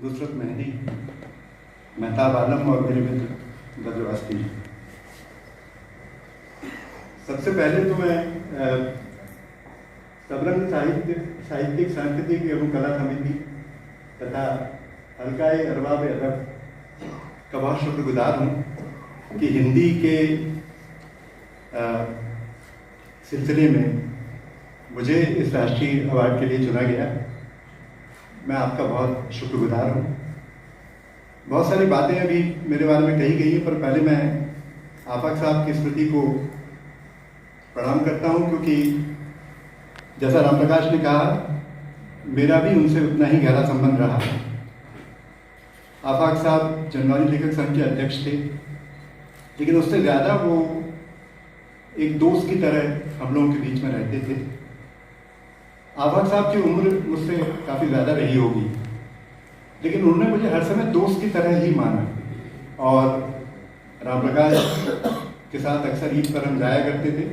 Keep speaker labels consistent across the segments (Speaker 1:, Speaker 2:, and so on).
Speaker 1: नुसरत मेहंदी, मेहताब आलम और मेरे मित्र बद्रवास्ती। सबसे पहले तो मैं सबरंग साहित्यिक सांस्कृतिक एवं कला समिति तथा हल्काए अरबाब अदब का बहुत शुक्रगुजार हूँ कि हिंदी के सिलसिले में मुझे इस राष्ट्रीय अवार्ड के लिए चुना गया। मैं आपका बहुत शुक्रगुजार हूँ। बहुत सारी बातें अभी मेरे बारे में कही गई हैं, पर पहले मैं आफाक साहब की स्मृति को प्रणाम करता हूँ, क्योंकि जैसा राम प्रकाश ने कहा, मेरा भी उनसे उतना ही गहरा संबंध रहा। आफाक साहब जनवारी लेखक संघ के अध्यक्ष थे, लेकिन उससे ज़्यादा वो एक दोस्त की तरह हम लोगों के बीच में रहते थे। आफाक साहब की उम्र मुझसे काफ़ी ज़्यादा रही होगी, लेकिन उन्होंने मुझे हर समय दोस्त की तरह ही माना। और राम प्रकाश के साथ अक्सर ईद पर हम जाया करते थे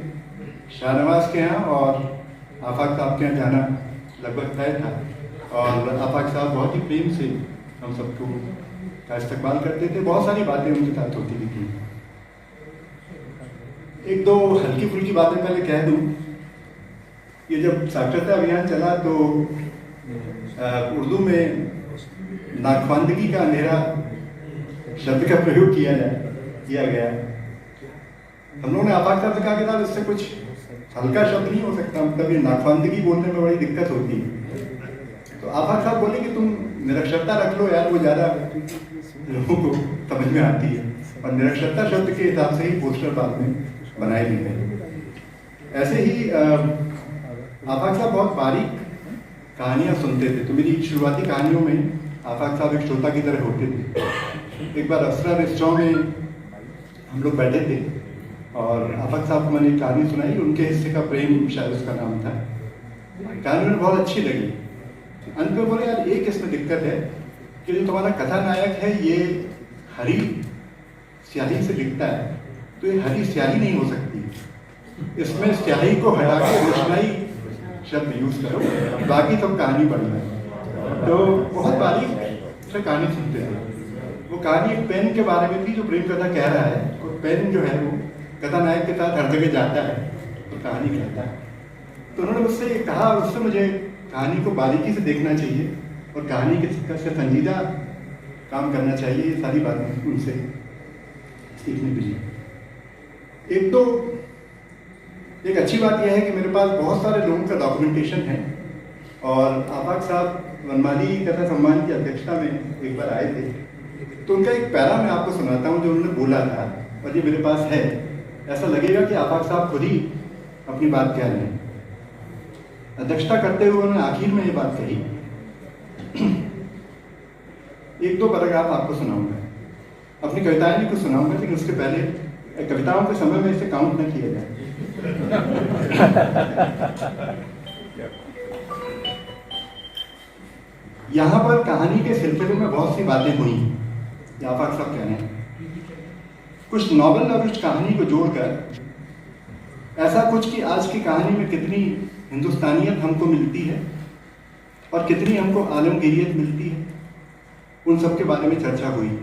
Speaker 1: शाहनवाज के यहाँ, और आफाक साहब के यहाँ जाना लगभग तय था। और आफाक साहब बहुत ही प्रेम से हम सबको का इस्तकबाल करते थे। बहुत सारी बातें उनके साथ होती थी। एक दो हल्की फुल्की बातें पहले कह दूँ। ये जब साक्षरता अभियान चला तो उर्दू में नाखवानदगी का अंधेरा शब्द का प्रयोग किया गया। हम लोगों ने आफाक साहब से कहा कि साहब इससे कुछ हल्का शब्द नहीं हो सकता, मतलब ये नाखवानदगी बोलने में बड़ी दिक्कत होती है। तो आफाक साहब बोले कि तुम निरक्षरता रख लो यार, वो ज़्यादा लोगों को समझ में आती है। और निरक्षरता शब्द के हिसाब से ही पोस्टर बाद में बनाए गए। ऐसे ही आफाक साहब बहुत बारीक कहानियाँ सुनते थे, तो मेरी शुरुआती कहानियों में आफाक साहब एक श्रोता की तरह होते थे। एक बार अफसरा रेस्टोरेंट में हम लोग बैठे थे और आफाक साहब को मैंने एक कहानी सुनाई। उनके हिस्से का प्रेम शायद उसका नाम था। कहानी उन्हें बहुत अच्छी लगी। अंत में बोले, यार एक इसमें दिक्कत है कि जो तुम्हारा कथानायक है ये हरी स्याही से लिखता है, तो ये हरी स्याही नहीं हो सकती। इसमें स्याही को हटा के रोशनाई शब्द यूज करो, बाकी सब कहानी बढ़िया। तो बहुत बारीक से कहानी सुनते थे। वो कहानी एक पेन के बारे में थी जो प्रेम कथा कह रहा है। तो पेन जो है वो कथानायक के साथ हर जगह जाता है तो कहानी कहता है। तो उन्होंने मुझसे कहा, उससे मुझे कहानी को बारीकी से देखना चाहिए और कहानी के से संजीदा काम करना चाहिए। ये सारी बातें उनसे सीखने मिली। एक अच्छी बात यह है कि मेरे पास बहुत सारे लोगों का डॉक्यूमेंटेशन है। और आफाक साहब वनमाली कथा सम्मान की अध्यक्षता में एक बार आए थे, तो उनका एक पैरा मैं आपको सुनाता हूँ जो उन्होंने बोला था, और ये मेरे पास है। ऐसा लगेगा कि आफाक साहब खुद ही अपनी बात कह रहे हैं। अध्यक्षता करते हुए उन्होंने आखिर में ये बात कही। एक दो पैराग्राफ आपको सुनाऊंगा। अपनी कविताएं भी कुछ सुनाऊंगा, लेकिन उसके पहले कविताओं के समय में इसे काउंट न किया जाए। यहाँ पर कहानी के सिलसिले में बहुत सी बातें हुई, आफाक साहब कह रहे हैं। कुछ नॉवल और कुछ कहानी को जोड़कर ऐसा कुछ कि आज की कहानी में कितनी हिंदुस्तानियत हमको मिलती है और कितनी हमको आलमगीरियत मिलती है, उन सब के बारे में चर्चा हुई।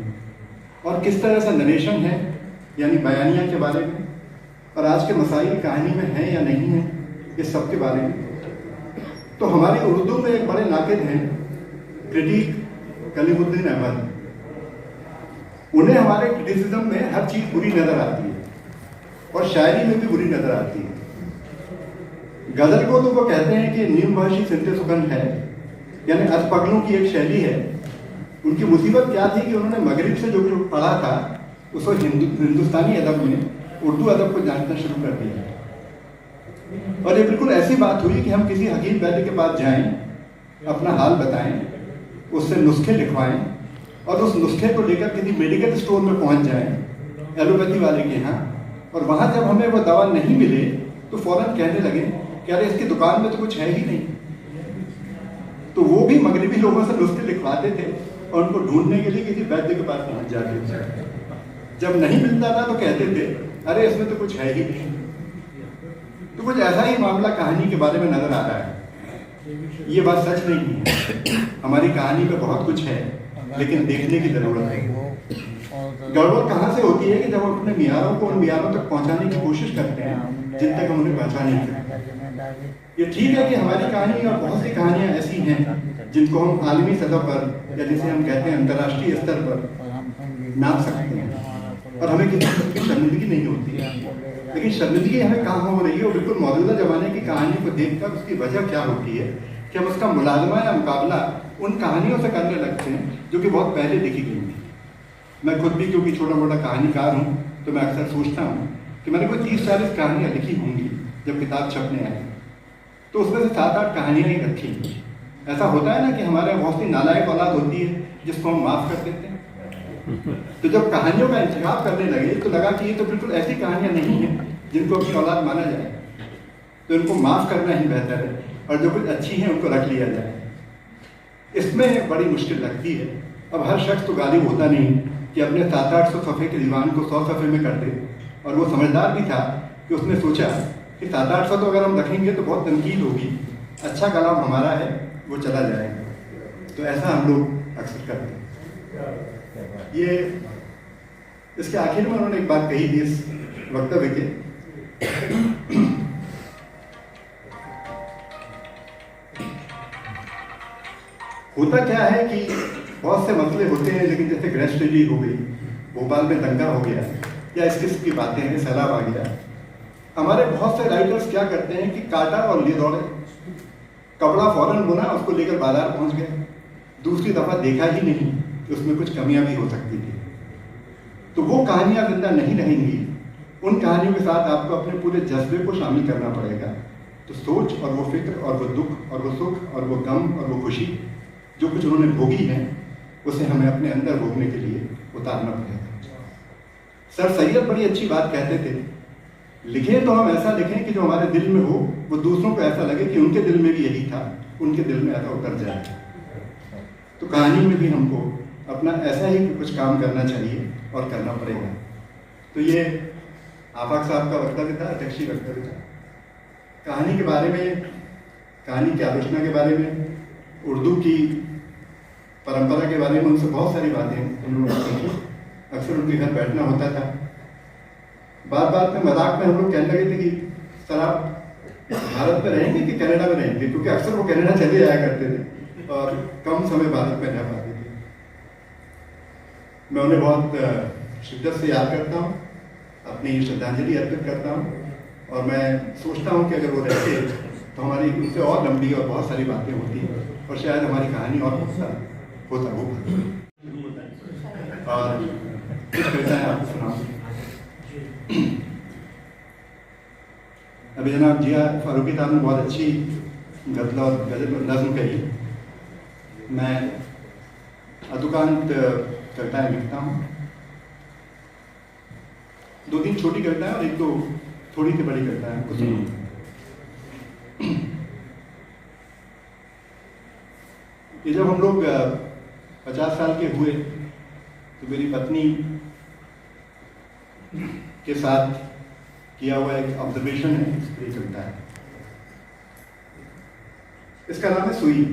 Speaker 1: और किस तरह से नरेशन है, यानी बयानिया के बारे में, और आज के मसाइल कहानी में हैं या नहीं है, इस सब के बारे में। तो हमारी उर्दू में एक बड़े नाकिद हैं क्रिटिक कलीमुद्दीन अहमद। उन्हें हमारे क्रिटिसिज्म में हर चीज़ बुरी नज़र आती है और शायरी में भी बुरी नज़र आती है। गज़ल को तो वो कहते हैं कि नीम भाषी सिंते सुगंध है, यानी अधपगलों की एक शैली है। उनकी मुसीबत क्या थी कि उन्होंने मगरिब से जो पढ़ा था उसको हिंदुस्तानी अदब में उर्दू अदब को जानना शुरू कर दिया। और ये बिल्कुल ऐसी बात हुई कि हम किसी हकीम वैद्य के पास जाएं, अपना हाल बताएं, उससे नुस्खे लिखवाएं, और उस नुस्खे को लेकर किसी मेडिकल स्टोर में पहुंच जाएं एलोपैथी वाले के यहाँ, और वहाँ जब हमें वो दवा नहीं मिले तो फौरन कहने लगे कि अरे इसकी दुकान में तो कुछ है ही नहीं। तो वो भी मगरिबी लोगों से नुस्खे लिखवाते थे और उनको ढूंढने के लिए किसी वैद्य के पास पहुंच जाते थे। जब नहीं मिलता था तो कहते थे अरे इसमें तो कुछ है ही नहीं। तो कुछ ऐसा ही मामला कहानी के बारे में नजर आ रहा है। ये बात सच नहीं है, हमारी कहानी में बहुत कुछ है लेकिन देखने की जरूरत है। गड़बड़ कहाँ से होती है कि जब हम अपने मियारों को उन मियारों तक पहुंचाने की कोशिश करते हैं जिन तक हम उन्हें पहुंचा नहीं सकते। ये ठीक है कि हमारी कहानी और बहुत सी कहानियां ऐसी हैं जिनको हम आलमी सतह पर या जिसे हम कहते हैं अंतर्राष्ट्रीय स्तर पर नाप सकते हैं और हमें किसी की शर्मिंदगी नहीं होती है। लेकिन शर्मिंदगी हमें कहाँ हो रही है, वो बिल्कुल मौजूदा जमाने की कहानी को देखकर उसकी वजह क्या होती है कि हम उसका मुलाजमा या मुकाबला उन कहानियों से करने लगते हैं जो कि बहुत पहले लिखी गई थी। मैं खुद भी क्योंकि छोटा मोटा कहानीकार हूँ तो मैं अक्सर सोचता हूँ कि मैंने कोई 30-40 कहानियाँ लिखी होंगी जब किताब छपने आई, तो उसमें से 7-8 कहानियाँ ही रखी। ऐसा होता है ना कि हमारे यहाँ बहुत सी नालायक औलाद होती है जिसको हम माफ़ कर देते हैं। तो जब कहानियों का इंतखाब करने लगे तो लगा कि ये तो बिल्कुल ऐसी कहानियाँ नहीं हैं जिनको अपनी औलाद माना जाए, तो इनको माफ़ करना ही बेहतर है और जो कुछ अच्छी हैं उनको रख लिया जाए। इसमें बड़ी मुश्किल लगती है। अब हर शख्स तो गालिब होता नहीं कि अपने 700-800 सफ़े के दीवान को 100 सफ़े में कर दे, और वो समझदार भी था कि उसने सोचा कि 700-800 तो अगर हम रखेंगे तो बहुत तनकीद होगी, अच्छा कलाम हमारा है वो चला जाएगा। तो ऐसा हम लोग अक्सर करते हैं। ये इसके आखिर में उन्होंने एक बात कही थी इस वक्तव्य के, होता क्या है कि बहुत से मसले होते हैं, लेकिन जैसे ग्रेस ट्रेजेडी हो गई, भोपाल में दंगा हो गया, या इस किस्म की बातें हैं, सैलाब आ गया, हमारे बहुत से राइटर्स क्या करते हैं कि काटा और ले दौड़े, कपड़ा फौरन बुना, उसको लेकर बाजार पहुंच गए, दूसरी दफा देखा ही नहीं कि उसमें कुछ कमियां भी हो सकती थी। तो वो कहानियां जिंदा नहीं रहेंगी। उन कहानियों के साथ आपको अपने पूरे जज्बे को शामिल करना पड़ेगा। तो सोच और वो फिक्र और वो दुख और वो सुख और वो गम और वो खुशी जो कुछ उन्होंने भोगी है, उसे हमें अपने अंदर भोगने के लिए उतारना पड़ेगा। सर सैयद बड़ी अच्छी बात कहते थे, लिखें तो हम ऐसा लिखें कि जो हमारे दिल में हो वो दूसरों को ऐसा लगे कि उनके दिल में भी यही था, उनके दिल में ऐसा उतर जाए। तो कहानी में भी हमको अपना ऐसा ही कुछ काम करना चाहिए और करना पड़ेगा। तो ये आफाक साहब का वक्तव्य था, अध्यक्षीय वक्तव्य था। कहानी के बारे में, कहानी की आलोचना के बारे में, उर्दू की परंपरा के बारे में उनसे बहुत सारी बातें उन्होंने सीखी। अक्सर उनके घर बैठना होता था। बात बात में मजाक में हम लोग कहने लगे थे कि सर आप भारत में रहेंगे कि कनाडा में रहेंगे, क्योंकि अक्सर वो कनाडा चले जाया करते थे और कम समय भारत में रह पाते थे। मैं उन्हें बहुत शिद्दत से याद करता हूँ, अपनी श्रद्धांजलि अर्पित करता हूँ, और मैं सोचता हूँ कि अगर वो रहते तो हमारी उनसे और लंबी और बहुत सारी बातें होती और शायद हमारी कहानी और बहुत होता वो। और कुछ कविताएं आपको सुनाऊं। अभी जनाब जिया फारूकी साहब ने बहुत अच्छी गज़ल और गज़ल नज़्म कही। मैं अदुकांत कविताएं लिखता हूँ, 2-3 छोटी कविताएं और 1-2 थोड़ी सी बड़ी कविताएं आपको सुनाऊं। ये जब हम लोग 50 साल के हुए तो मेरी पत्नी के साथ किया हुआ एक ऑब्जर्वेशन है, इस पर चलता है। इसका नाम है सुई।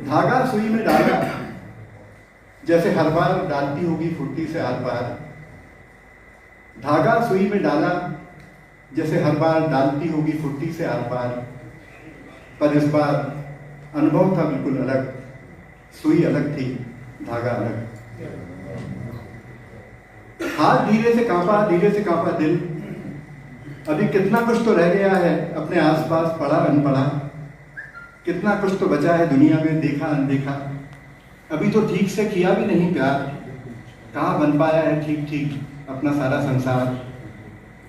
Speaker 1: धागा सुई में डाला, जैसे हर बार डालती होगी फुर्ती से आर पार। धागा सुई में डाला, जैसे हर बार डालती होगी फुर्ती से आर पार। पर इस बार अनुभव था बिल्कुल अलग, सुई अलग थी, धागा अलग। हाथ धीरे से कांपा दिल। अभी कितना कुछ तो रह गया है अपने आसपास पढ़ा अनपढ़ा, कितना कुछ तो बचा है दुनिया में देखा अनदेखा। अभी तो ठीक से किया भी नहीं प्यार, कहाँ बन पाया है ठीक ठीक अपना सारा संसार।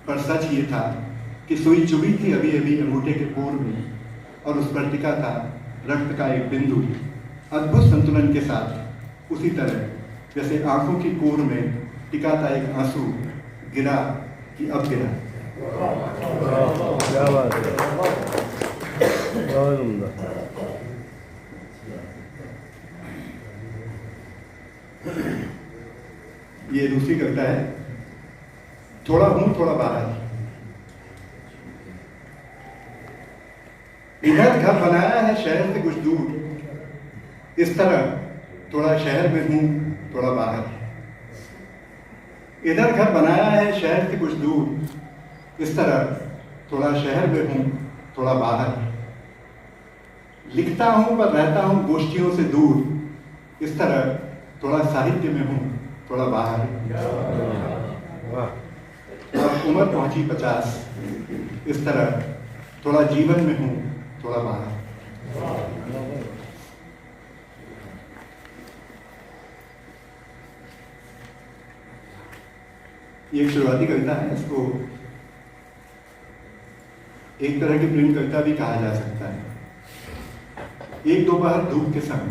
Speaker 1: पर सच ये था कि सुई चुभी थी अभी अभी अंगूठे के कोर में, और उस पर टिका था रक्त का एक बिंदु, अद्भुत संतुलन के साथ, उसी तरह जैसे आंखों की कोर में टिका था एक आंसू, गिरा कि अब गिरा।
Speaker 2: क्या बात है, बहुत उम्दा।
Speaker 1: ये दूसरी कविता है, थोड़ा हूं थोड़ा बाहर। इधर घर बनाया है शहर से कुछ दूर, इस तरह थोड़ा शहर में हूँ थोड़ा बाहर, इधर घर बनाया है शहर से कुछ दूर, इस तरह थोड़ा शहर में हूँ थोड़ा बाहर, लिखता हूँ पर रहता हूँ गोष्ठियों से दूर, इस तरह थोड़ा साहित्य में हूँ थोड़ा बाहर। और उम्र पहुंची 50, इस तरह थोड़ा जीवन में हूँ थोड़ा बाहर। ये एक शुरुआती कविता है, इसको एक तरह की प्रेम कविता भी कहा जा सकता है। एक दोपहर धूप के संग,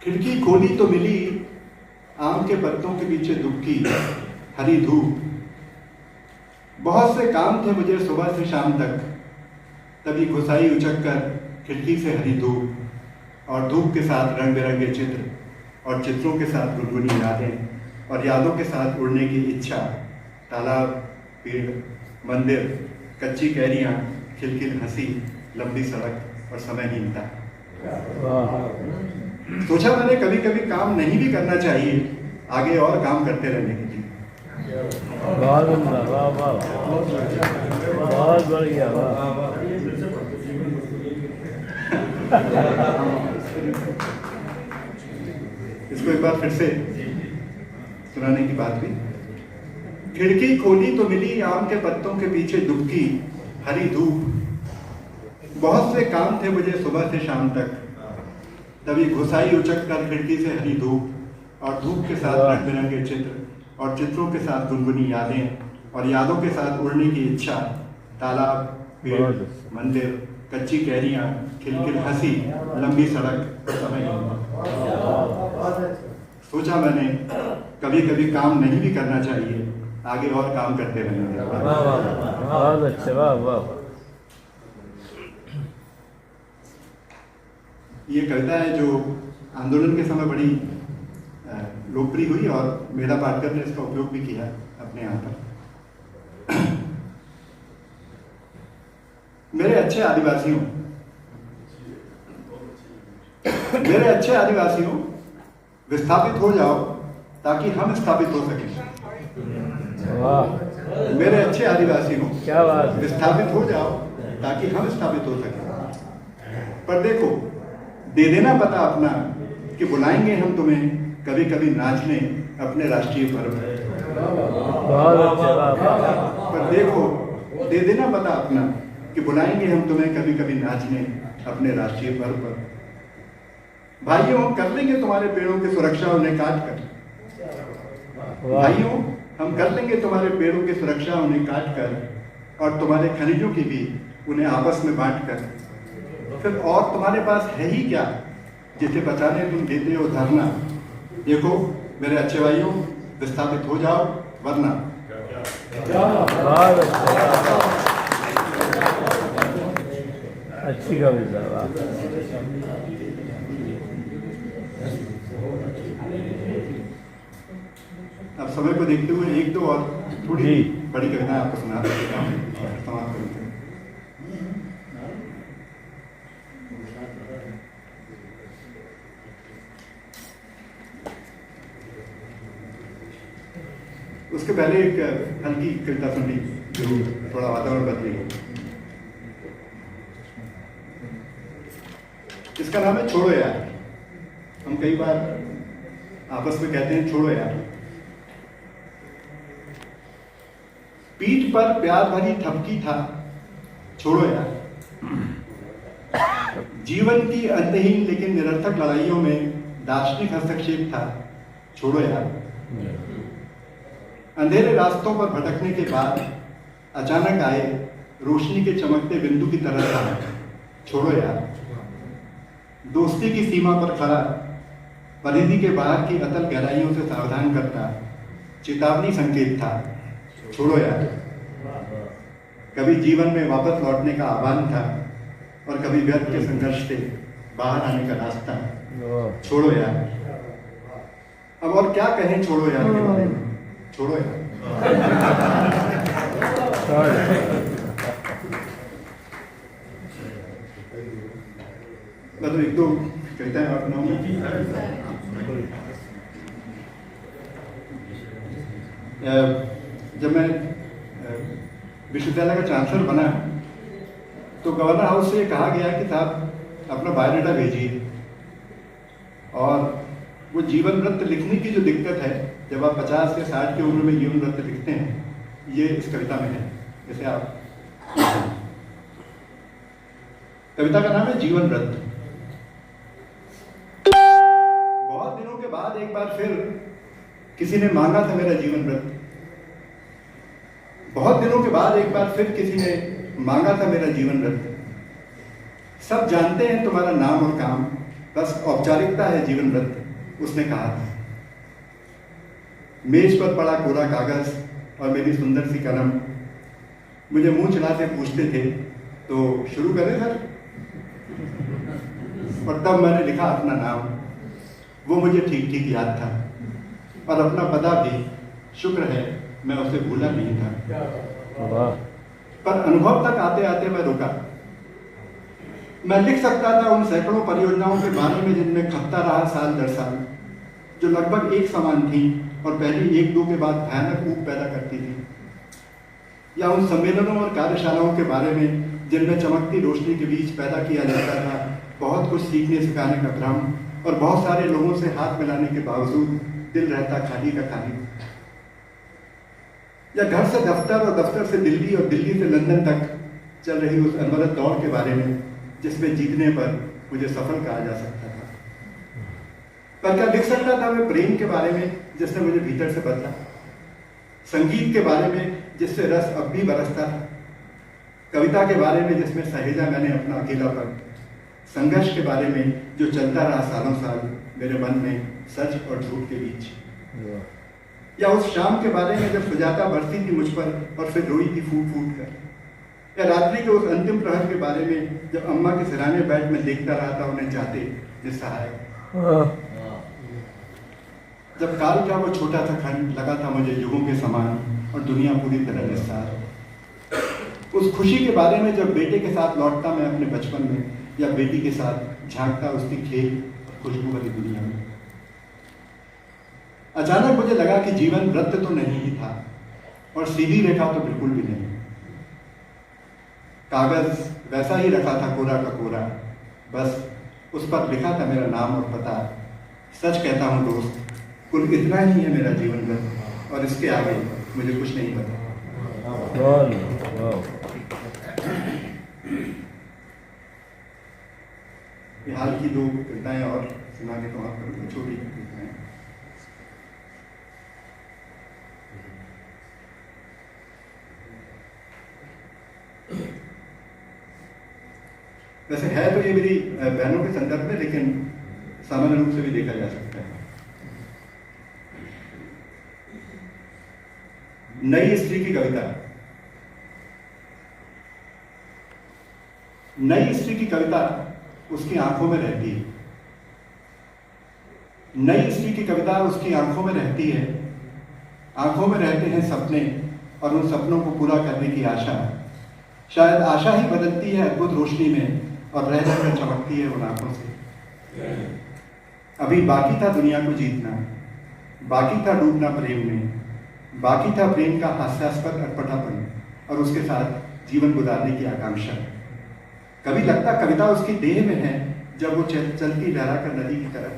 Speaker 1: खिड़की खोली तो मिली आम के पत्तों के पीछे दुबकी हरी धूप। बहुत से काम थे मुझे सुबह से शाम तक, तभी घुसाई उचक कर खिड़की से हरी धूप, और धूप के साथ रंग बिरंगे चित्र, और चित्रों के साथ गुनगुनी यादें, और यादों के साथ उड़ने की इच्छा। तालाब, पेड़, मंदिर, कच्ची कैरियां, खिलखिल हंसी, लंबी सड़क और समयहीनता। सोचा मैंने कभी कभी काम नहीं भी करना चाहिए, आगे और काम करते रहने के लिए।
Speaker 2: बहुत बढ़िया,
Speaker 1: इसको एक बार फिर से सुनाने की बात हुई। खिड़की खोली तो मिली आम के पत्तों के पीछे दुबकी हरी धूप। बहुत से काम थे मुझे सुबह से शाम तक, तभी घुसाई उचक कर खिड़की से हरी धूप, और धूप के साथ रंग बिरंगे चित्र, और चित्रों के साथ गुनगुनी यादें, और यादों के साथ उड़ने की इच्छा। तालाब, पेड़, मंदिर, कच्ची कैरियां, खिलखिल हंसी, लंबी सड़क, समय। सोचा मैंने कभी कभी काम नहीं भी करना चाहिए, आगे और काम करते रहने।
Speaker 2: बहुत अच्छा, वाह वाह।
Speaker 1: ये कविता है जो आंदोलन के समय बड़ी लोकप्रिय हुई, और मेधा पाटकर ने इसका उपयोग भी किया अपने यहाँ पर। मेरे अच्छे आदिवासियों, मेरे अच्छे आदिवासियों, विस्थापित हो जाओ ताकि हम स्थापित हो सकें।
Speaker 2: वाह,
Speaker 1: मेरे अच्छे आदिवासियों,
Speaker 2: क्या बात है।
Speaker 1: विस्थापित हो जाओ ताकि हम स्थापित हो सकें। पर देखो, दे देना पता अपना कि बुलाएंगे हम तुम्हें कभी कभी नाचने अपने राष्ट्रीय पर्व।
Speaker 2: बहुत अच्छा, वाह।
Speaker 1: पर देखो, दे देना पता अपना कि बुलाएंगे हम तुम्हें कभी कभी नाचने अपने राष्ट्रीय पर्व पर। भाइयों, हम कर लेंगे तुम्हारे पेड़ों की सुरक्षा उन्हें काट कर। भाइयों, हम कर लेंगे तुम्हारे पेड़ों की सुरक्षा उन्हें काट कर, और तुम्हारे खनिजों की भी उन्हें आपस में बांट कर। फिर और तुम्हारे पास है ही क्या जिसे बचाने तुम देते हो धरना। देखो मेरे अच्छे भाइयों, विस्थापित हो जाओ वरना।
Speaker 2: बहुत अच्छा, अच्छी कविता, वाह।
Speaker 1: अब समय को देखते हुए एक दो और थोड़ी
Speaker 2: जी
Speaker 1: बड़ी कविताएं आपको सुना देता हूँ और समाप्त करते हैं। उसके पहले एक हल्की कविता सुन ली जो थोड़ा वातावरण बदलेगी। इसका नाम है छोड़ो यार। हम कई बार आपस में कहते हैं छोड़ो यार। पीठ पर प्यार भरी थपकी था, छोड़ो यार। जीवन की अंतहीन लेकिन निरर्थक लड़ाइयों में दार्शनिक हस्तक्षेप था, छोड़ो यार। अंधेरे रास्तों पर भटकने के बाद अचानक आए रोशनी के चमकते बिंदु की तरह था, छोड़ो यार। दोस्ती की सीमा पर खड़ा, परिधि के बाहर की अतल गहराइयों से सावधान करता चेतावनी संकेत था, छोड़ो यार। कभी जीवन में वापस लौटने का आह्वान था, और कभी व्यर्थ के संघर्ष से बाहर आने का रास्ता, छोड़ो यार। अब और क्या कहें छोड़ो यार के बारे में, छोड़ो यार। मतलब एक दो कविताएं और सुनाऊंगा। जब मैं विश्वविद्यालय का चांसलर बना तो गवर्नर हाउस से कहा गया कि साहब अपना बायोडाटा भेजिए, और वो जीवन वृत्त लिखने की जो दिक्कत है, जब आप 50 से 60 की उम्र में जीवन वृत्त लिखते हैं, ये इस कविता में है। जैसे आप, कविता का नाम है जीवन वृत्त। बहुत दिनों के बाद एक बार फिर किसी ने मांगा था मेरा जीवन वृत्त। बहुत दिनों के बाद एक बार फिर किसी ने मांगा था मेरा जीवन वृत्त। सब जानते हैं तुम्हारा नाम और काम, बस औपचारिकता है जीवन वृत्त, उसने कहा था। मेज पर पड़ा कोरा कागज और मेरी सुंदर सी कलम मुझे मुंह चलाते पूछते थे, तो शुरू करें सर? और तब मैंने लिखा अपना नाम। वो मुझे ठीक ठीक याद था, और अपना पता भी, शुक्र है मैं उसे भूला नहीं था। पर अनुभव तक आते आते मैं रुका। मैं लिख सकता था उन सैकड़ों परियोजनाओं के बारे में जिनमें खपता रहा साल दर साल, जो लगभग एक समान थी और पहली एक दो के बाद भयानक ऊब पैदा करती थी। या उन सम्मेलनों और कार्यशालाओं के बारे में जिनमें चमकती रोशनी के बीच पैदा किया जाता था बहुत कुछ सीखने सिखाने का भ्रम, और बहुत सारे लोगों से हाथ मिलाने के बावजूद दिल रहता खाली का खाली। या घर से दफ्तर और दफ्तर से दिल्ली और दिल्ली से लंदन तक चल रही उस अनवरत दौड़ के बारे में जिसमें जीतने पर मुझे सफल कहा जा सकता था। पर क्या लिख सकता था मैं प्रेम के बारे में जिसने मुझे भीतर से बदला, संगीत के बारे में जिससे रस अब भी बरसता था, कविता के बारे में जिसमें सहेजा मैंने अपना अकेलापन, संघर्ष के बारे में जो चलता रहा सालों साल मेरे मन में सच और झूठ के बीच, या उस शाम के बारे में जब सुजाता बरसी थी मुझ पर और फिर रोई थी फूट फूट कर, या रात्रि के उस अंतिम प्रहर के बारे में जब अम्मा के सिरहाने बैठ में देखता रहा था उन्हें चाहते निस्सहाय। जब काल का वो छोटा सा खंड लगा था मुझे युगों के समान और दुनिया पूरी तरह निस्सार। उस खुशी के बारे में जब बेटे के साथ लौटता मैं अपने बचपन में, या बेटी के साथ झांकता उसकी खेल खुशबू वाली दुनिया में। अचानक मुझे लगा कि जीवन वृत्त तो नहीं ही था, और सीधी रेखा तो बिल्कुल भी नहीं। कागज वैसा ही रखा था कोरा का कोरा, बस उस पर लिखा था मेरा नाम और पता। सच कहता हूँ दोस्त, कुल इतना ही है मेरा जीवन वृत्त, और इसके आगे मुझे कुछ नहीं पता। हाल की दो कविताएं और सुना के तो आपको छोटी कविताएं। वैसे है तो ये मेरी बहनों के संदर्भ में, लेकिन सामान्य रूप से भी देखा जा सकता है। नई स्त्री की कविता। नई स्त्री की कविता उसकी आंखों में रहती है। नई स्त्री की कविता उसकी आंखों में रहती है। आंखों में रहते हैं सपने, और उन सपनों को पूरा करने की आशा। शायद आशा ही बदलती है अद्भुत रोशनी में, और रह रहकर चमकती है उन आंखों से। अभी बाकी था दुनिया को जीतना, बाकी था डूबना प्रेम में, बाकी था प्रेम का हास्यास्पद अटपटापन, और उसके साथ जीवन गुजारने की आकांक्षा। कभी लगता कविता उसकी देह में है जब वो चलती लहराकर नदी की तरफ।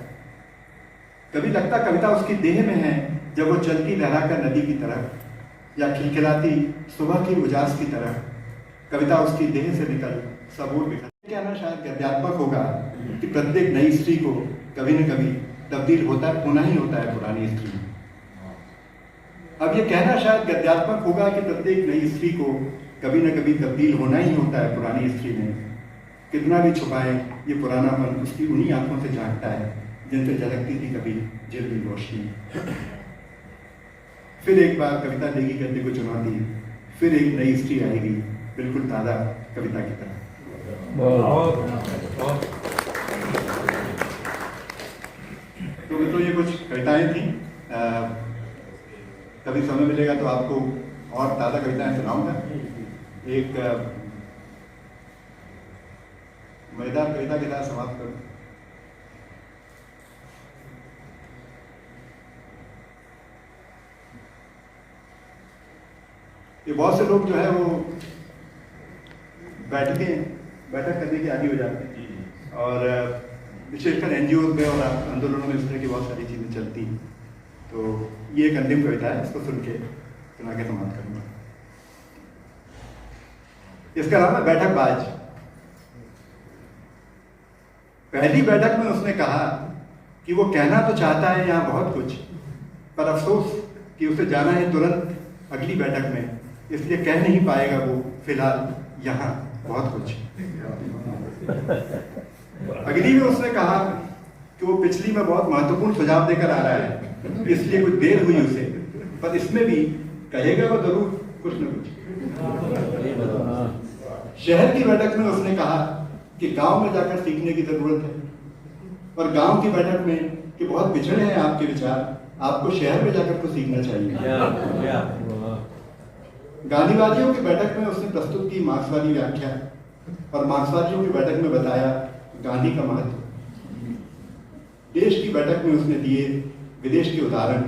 Speaker 1: कभी लगता कविता उसकी देह में है जब वो चलती लहराकर नदी की तरफ, या खिलखिलाती सुबह की उजास की तरह। कविता उसकी देह से निकल सबूर बिखर। कहना शायद गद्यात्मक होगा कि प्रत्येक नई स्त्री को कभी न कभी तब्दील होना ही होता है पुरानी स्त्री में। अब ये कहना शायद गद्यात्मक होगा कि प्रत्येक नई स्त्री को कभी न कभी तब्दील होना ही होता है पुरानी स्त्री में। कितना भी छुपाए ये पुरानापन उसकी उन्हीं आंखों से झांकता है जिनसे झलकती थी कभी झिलमिल रोशनी। फिर एक बार कविता देगी गद्य को चुनौती, फिर एक नई स्त्री आएगी बिल्कुल ताज़ा कविता की तरह। तो ये कुछ कविताएं थी। कभी समय मिलेगा तो आपको और ताज़ा कविताएं सुनाऊंगा। एक मजेदार कविता कृतज्ञता के साथ समाप्त करूं। ये बहुत से लोग जो है वो बैठक करने के आदी हो जाते हैं और विशेषकर एनजीओ में और आंदोलनों में इस तरह की बहुत सारी चीज़ें चलती हैं। तो ये एक अंतिम कविता है, इसको सुन के सुना के समाप्त करूँगा। इसका नाम है बैठकबाज। पहली बैठक में उसने कहा कि वो कहना तो चाहता है यहाँ बहुत कुछ, पर अफसोस कि उसे जाना है तुरंत अगली बैठक में, इसलिए कह नहीं पाएगा वो फिलहाल यहाँ बहुत कुछ। अगली में उसने कहा कि वो पिछली में बहुत महत्वपूर्ण सुझाव देकर आ रहा है, इसलिए कुछ देर हुई उसे, पर इसमें भी कहेगा वो जरूर कुछ न कुछ। शहर की बैठक में उसने कहा कि गांव में जाकर सीखने की जरूरत है, और गांव की बैठक में कि बहुत पिछड़े हैं आपके विचार, आपको शहर में जाकर कुछ सीखना चाहिए। गांधीवादियों की बैठक में उसने प्रस्तुत की मार्क्सवादी व्याख्या, और मार्क्सवादियों की बैठक में बताया गांधी का महत्व। देश की बैठक में उसने दिए विदेश के उदाहरण,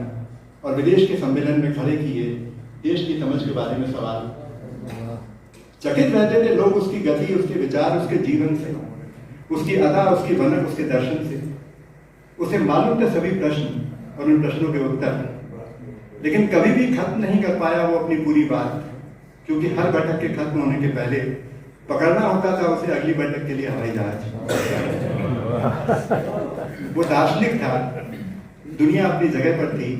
Speaker 1: और विदेश के सम्मेलन में खड़े किए देश की समझ के बारे में सवाल। चकित रहते थे लोग उसकी गति, उसके विचार, उसके जीवन से, उसकी अदा, उसकी भनक, उसके दर्शन से। उसे मालूम थे सभी प्रश्न और उन प्रश्नों के उत्तर, लेकिन कभी भी खत्म नहीं कर पाया वो अपनी पूरी बात, क्योंकि हर बैठक के खत्म होने के पहले पकड़ना होता था उसे अगली बैठक के लिए हवाई जहाज। वो दार्शनिक था, दुनिया अपनी जगह पर थी,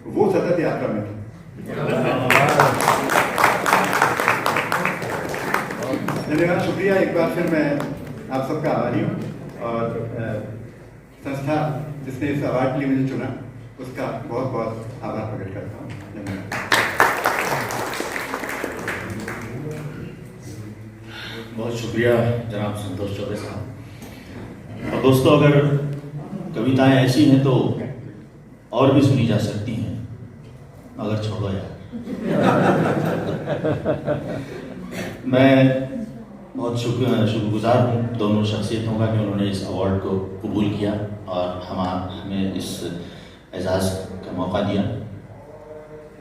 Speaker 1: वो सतत यात्रा में था। धन्यवाद, शुक्रिया। एक बार फिर मैं आप सबका आभारी हूँ, और संस्था जिसने इस अवार्ड के लिए मुझे चुना उसका बहुत बहुत आभार प्रकट करता हूँ। धन्यवाद।
Speaker 3: बहुत शुक्रिया जनाब संतोष चौबे साहब। और दोस्तों, अगर कविताएं ऐसी हैं तो और भी सुनी जा सकती हैं, मगर छोड़ो यार। मैं बहुत शुक्रगुजार हूँ दोनों शख्सियतों का कि उन्होंने इस अवार्ड को कबूल किया और हमें इस एजाज़ का मौका दिया।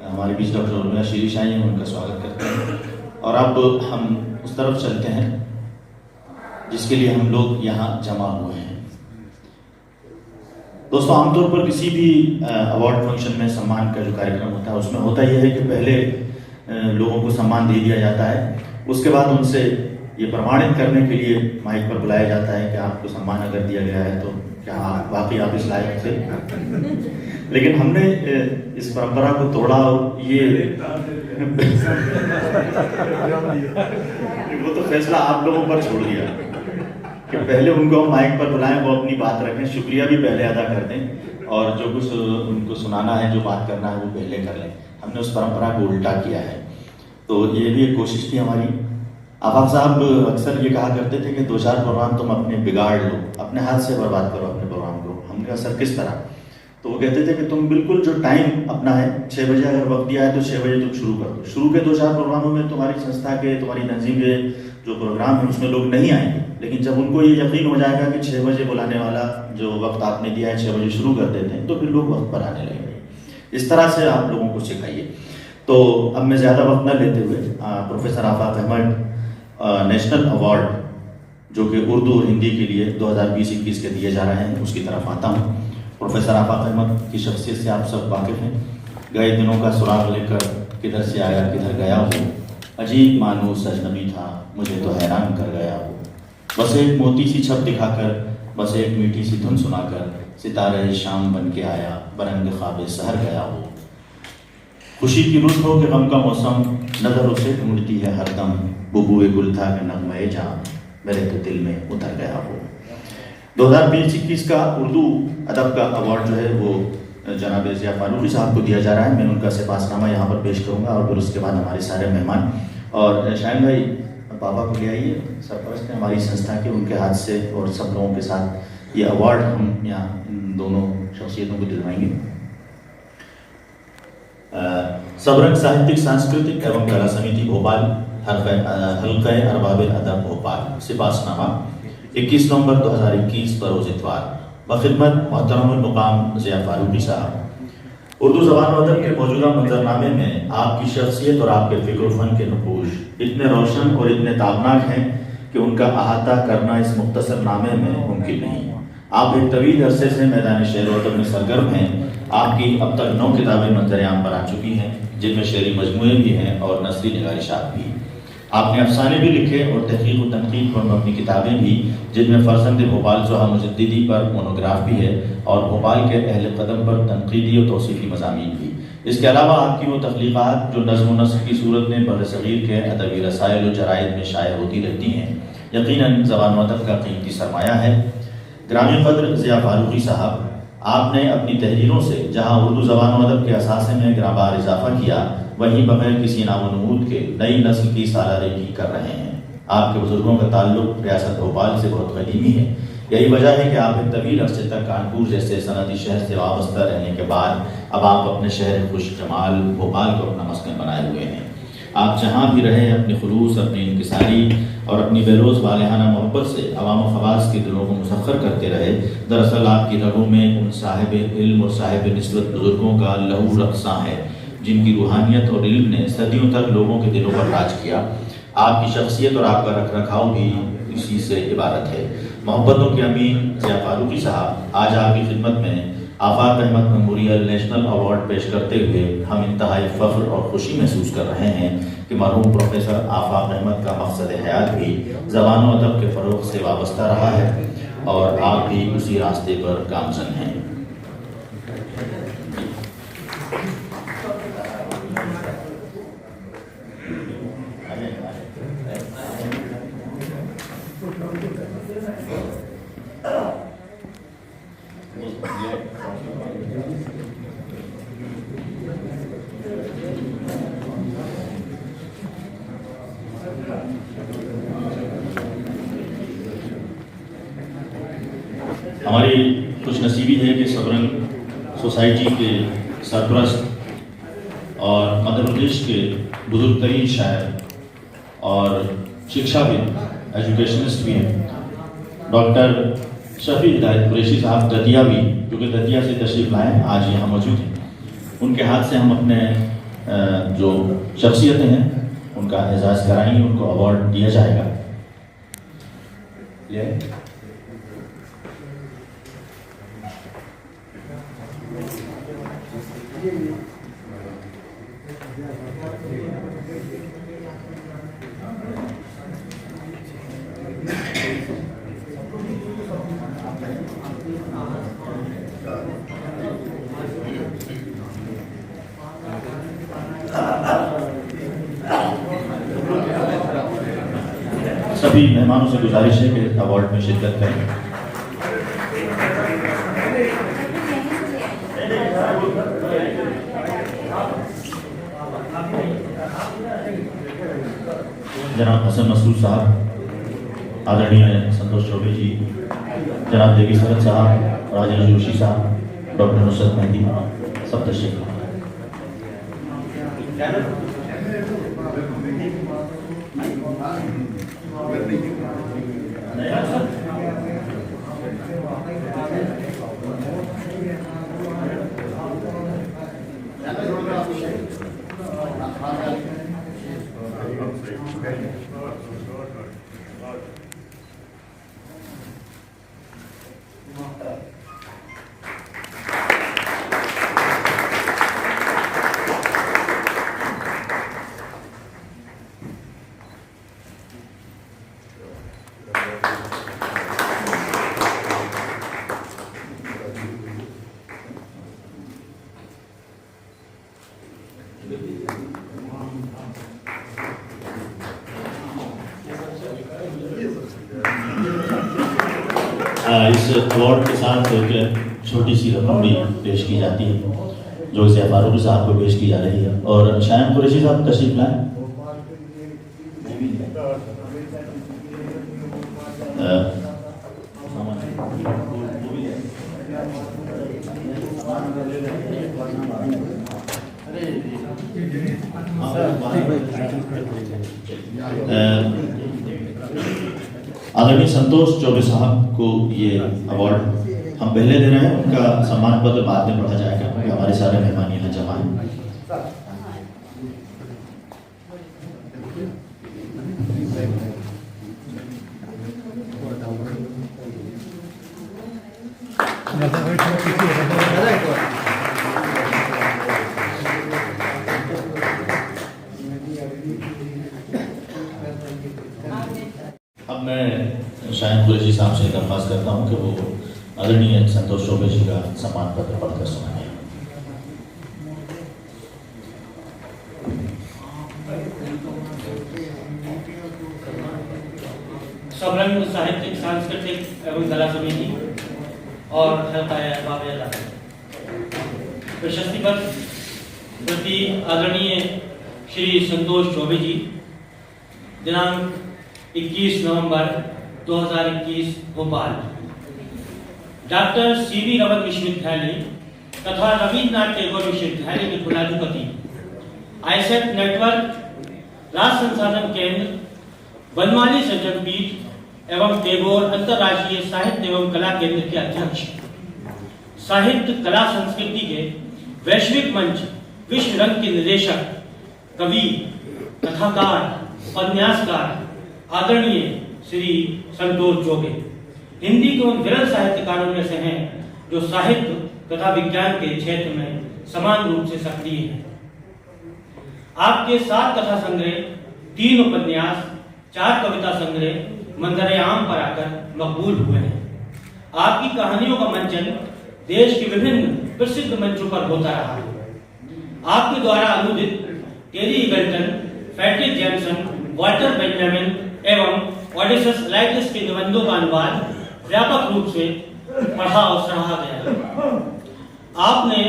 Speaker 3: हमारे बीच डॉक्टर उर्मिला शीरीष आई हैं, उनका स्वागत करते हैं। और अब हम उस तरफ चलते हैं जिसके लिए हम लोग यहाँ जमा हुए हैं। दोस्तों, आमतौर पर किसी भी अवार्ड फंक्शन में सम्मान का जो कार्यक्रम होता है उसमें होता यह है कि पहले लोगों को सम्मान दे दिया जाता है, उसके बाद उनसे ये प्रमाणित करने के लिए माइक पर बुलाया जाता है कि आपको सम्मान अगर दिया गया है तो क्या वाकई आप इस लायक थे। लेकिन हमने इस परंपरा को तोड़ा और ये वो तो फैसला आप लोगों पर छोड़ दिया कि पहले उनको हम माइक पर बुलाएं, वो अपनी बात रखें, शुक्रिया भी पहले अदा कर दें, और जो कुछ उनको सुनाना है, जो बात करना है वो पहले कर लें। हमने उस परंपरा को उल्टा किया है, तो ये भी एक कोशिश थी हमारी। आफाक साहब अक्सर ये कहा करते थे कि 2-4 प्रोग्राम तुम अपने बिगाड़ लो, अपने हाथ से बर्बाद करो अपने प्रोग्राम को। हमने कहा सर किस तरह? तो वो कहते थे कि तुम बिल्कुल जो टाइम अपना है 6 बजे अगर वक्त दिया है तो 6 बजे तुम शुरू कर दो। शुरू के 2-4 प्रोग्रामों में तुम्हारी संस्था के, तुम्हारी तंजीम के जो प्रोग्राम है उसमें लोग नहीं आएंगे, लेकिन जब उनको ये यकीन हो जाएगा कि 6 बजे बुलाने वाला जो वक्त आपने दिया है 6 बजे शुरू कर देते हैं, तो फिर लोग वक्त पर आने लगेंगे। इस तरह से आप लोगों को सिखाइए। तो अब मैं ज़्यादा वक्त न लेते हुए प्रोफेसर आफाक अहमद नेशनल अवार्ड जो कि उर्दू और हिंदी के लिए 2020-21 के दिए जा रहे हैं उसकी तरफ आता हूँ। प्रोफेसर आफाक अहमद की शख्सियत से आप सब वाकिफ़ हैं। गए दिनों का सुराग लेकर किधर से आया किधर गया हो, अजीब मानूस अजनबी था मुझे तो हैरान कर गया हो। बस एक मोती सी छप दिखाकर, बस एक मीठी सी धुन सुनाकर, सितारे शाम बन के आया बरंग ख्वाबे सहर गया हो। खुशी की रुत हो कि गम का मौसम, नज़र उसे ढूंढती है हरदम, बुबुए गुल था कि नगमे जान मेरे तो दिल में उतर गया हो। 2020-21 का उर्दू अदब का अवार्ड जो है वो जनाब ज़िया फारूकी साहब को दिया जा रहा है। मैं उनका सिपासनामा यहाँ पर पेश करूँगा और फिर उसके बाद हमारे सारे मेहमान और शाहिन भाई पापा को ले आइए, सरपरस्त हैं हमारी संस्था के, उनके हाथ से और सब लोगों के साथ ये अवार्ड हम यहाँ इन दोनों शख्सियतों को दिलवाएंगे। सबरंग साहित्यिक सांस्कृतिक एवं कला समिति भोपाल, हल्का अरबाब अदब भोपाल, सिपासनामा। 21 नवंबर 2021 बरोज़ इतवार बखिदमत मोहतरमुल मुकाम ज़िया फारूकी साहब। उर्दू ज़बान व अदब के मौजूदा मंजरनामे में आपकी शख्सियत और आपके फ़िक्र फ़न के नकूश इतने रोशन और इतने ताबनाक हैं कि उनका अहाता करना इस मुख्तसर नामे में मुमकिन नहीं। आप एक तवील अरसे से मैदान शेर व अदब में सरगर्म हैं। आपकी अब तक 9 किताबें मंजर-ए-आम पर आ चुकी हैं, जिनमें शेरी मजमूए भी हैं और नसरी निगारिशात भी। आपने अफसाने भी लिखे और तहकीक व तनकीद पर मबनी किताबें भी, जिनमें फरजंद भोपाल ज़ोहा मुजद्दिदी पर मोनोग्राफ भी है और भोपाल के अहल कदम पर तनकीदी और तौसीफ़ी मज़ामीन भी। इसके अलावा आपकी वो तख्लीक़ात जो नज़्म व नस्र की सूरत में बर्र-ए-सग़ीर के अदबी रसायल व जराइद में शाया होती रहती हैं, यकीनन ज़बान व अदब का कीमती सरमाया है। ग्रामी क़द्र ज़िया फारूकी साहब, आपने अपनी तहरीरों से जहाँ उर्दू ज़बान व अदब के असासे में ग्राबार इजाफ़ा किया, वहीं बगैर किसी नामो-नमूद के नई नस्ल की सालारेगी कर रहे हैं। आपके बुजुर्गों का ताल्लुक रियासत भोपाल से बहुत कदीमी है। यही वजह है कि आप एक तवील अरसे तक कानपुर जैसे सनदी शहर से वाबस्ता रहने के बाद अब आप अपने शहर खुश जमाल भोपाल को अपना मस्कन बनाए हुए हैं। आप जहाँ भी रहें अपने खुलूस, अपनी इंकिसारी और अपनी बेरोज़ वालिहाना मोहब्बत से अवाम व ख़वास के दिलों को मुसख्खर करते रहे। दरअसल आपकी रगों में उन साहिब इल्म और साहिब निस्बत बुजुर्गों का लहू रक़्सां है, जिनकी रूहानियत और इल्म ने सदियों तक लोगों के दिलों पर राज किया। आपकी शख्सियत और आपका रख रखाव भी इसी से इबारत है। मोहब्बतों के अमीन ज़िया फारूकी साहब, आज आपकी खिदमत में आफाक अहमद मेमोरियल नेशनल अवार्ड पेश करते हुए हम इंतहाई फ़ख्र और खुशी महसूस कर रहे हैं कि मरहूम प्रोफेसर आफाक अहमद का मकसद हयात भी ज़बान व अदब के फ़रोग़ से वाबस्ता रहा है और आप भी उसी रास्ते पर गामज़न हैं। हमारी खुश नसीबी है कि सबरंग सोसाइटी के सरपरस्त और मध्य प्रदेश के बुजुर्ग तरीन शायर और शिक्षाविद, एजुकेशनिस्ट भी हैं, डॉक्टर शफी हिदायत कुरैशी साहब दतिया भी, जो कि दतिया से तशरीफ़ लाए आज यहाँ मौजूद हैं। उनके हाथ से हम अपने जो शख्सियतें हैं उनका एजाज़ कराएंगे, उनको अवार्ड दिया जाएगा। सभी मेहमानों से गुजारिश है कि अवार्ड में शिरकत करें। जनाब हसन मसूद साहब, आदरणीय संतोष चौबे जी, जनाब देवी सरत साहब, राजेश जोशी साहब, डॉक्टर नुसरत मेहदी, सब तशरीफ। इस अवार्ड के साथ एक छोटी सी रकम भी पेश की जाती है, जो ज़िया फारूकी साहब को पेश की जा रही है। और शायम कुरैशी साहब तशरीफ लाएं। आदरणीय संतोष चौबे साहब को ये अवार्ड हम पहले दे रहे हैं, उनका सम्मान पत्र बाद में पढ़ा जाएगा क्योंकि हमारे सारे मेहमान यहाँ जमा हैं। अब मैं शायद कुरैशी साहब से दरख्वास्त करता हूँ कि वो आदरणीय संतोष चौबे जी का सम्मान पत्र पढ़कर सुनाएं।
Speaker 4: सबरंग साहित्यिक सांस्कृतिक एवं कला समिति और हल्का प्रशस्ति पत्र प्रति आदरणीय श्री संतोष चौबे जी, दिनांक 21 नवंबर 2021 भोपाल। डॉक्टर सीवी रमन विश्वविद्यालय तथा रविन्द्रनाथ टैगोर विश्वविद्यालय के कुलाधिपति, आईसेट नेटवर्क, राष्ट्र संसाधन केंद्र, बनमाली सज्जन पीठ एवं टैगोर अंतर्राष्ट्रीय साहित्य एवं कला केंद्र के अध्यक्ष, साहित्य कला संस्कृति के वैश्विक मंच विश्व रंग के निदेशक, कवि, कथाकार, उपन्यासकार आदरणीय श्री संतोष चौबे हिंदी के उन विरल साहित्यकारों में से हैं जो साहित्य तथा विज्ञान के क्षेत्र में समान रूप से सक्रिय हैं। आपके 7 कथा संग्रह, 3 उपन्यास, 4 कविता संग्रह मंजर आम पर आकर मकबूल हुए हैं। आपकी कहानियों का मंचन देश के विभिन्न प्रसिद्ध मंचों पर होता रहा है। आपके द्वारा अनुदित टेरी Eagleton, Frederick Jamieson, Walter Benjamin एवं ओडिसस लाइटिस के निबंधों का अनुवाद व्यापक रूप से पढ़ा और सराहा गया। आपने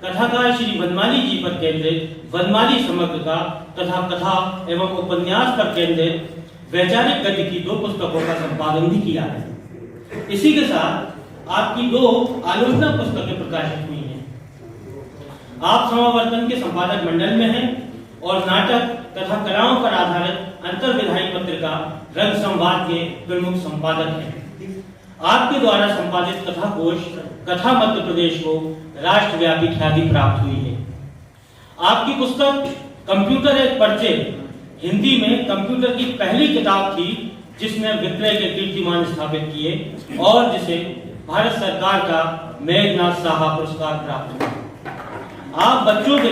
Speaker 4: कथाकार श्री वनमाली जी पर केंद्रित वनमाली समग्रता तथा कथा एवं उपन्यास पर केंद्रित वैचारिक गति की 2 पुस्तकों का संपादन भी किया है। इसी के साथ आपकी 2 आलोचना पुस्तकें प्रकाशित हुई हैं। आप समावर्तन के संपादक मंडल में हैं और नाटक तथा कलाओं पर आधारित अंतर्विधायी पत्रिका रंग संवाद के प्रमुख संपादक हैं। आपके द्वारा संपादित कथा कोश कथा मध्य प्रदेश को राष्ट्रव्यापी ख्याति प्राप्त हुई है। आपकी पुस्तक कंप्यूटर एक पर्चे हिंदी में कंप्यूटर की पहली किताब थी जिसने विक्रय के कीर्तिमान स्थापित किए और जिसे भारत सरकार का मेघनाथ साहा पुरस्कार प्राप्त हुआ। आप बच्चों के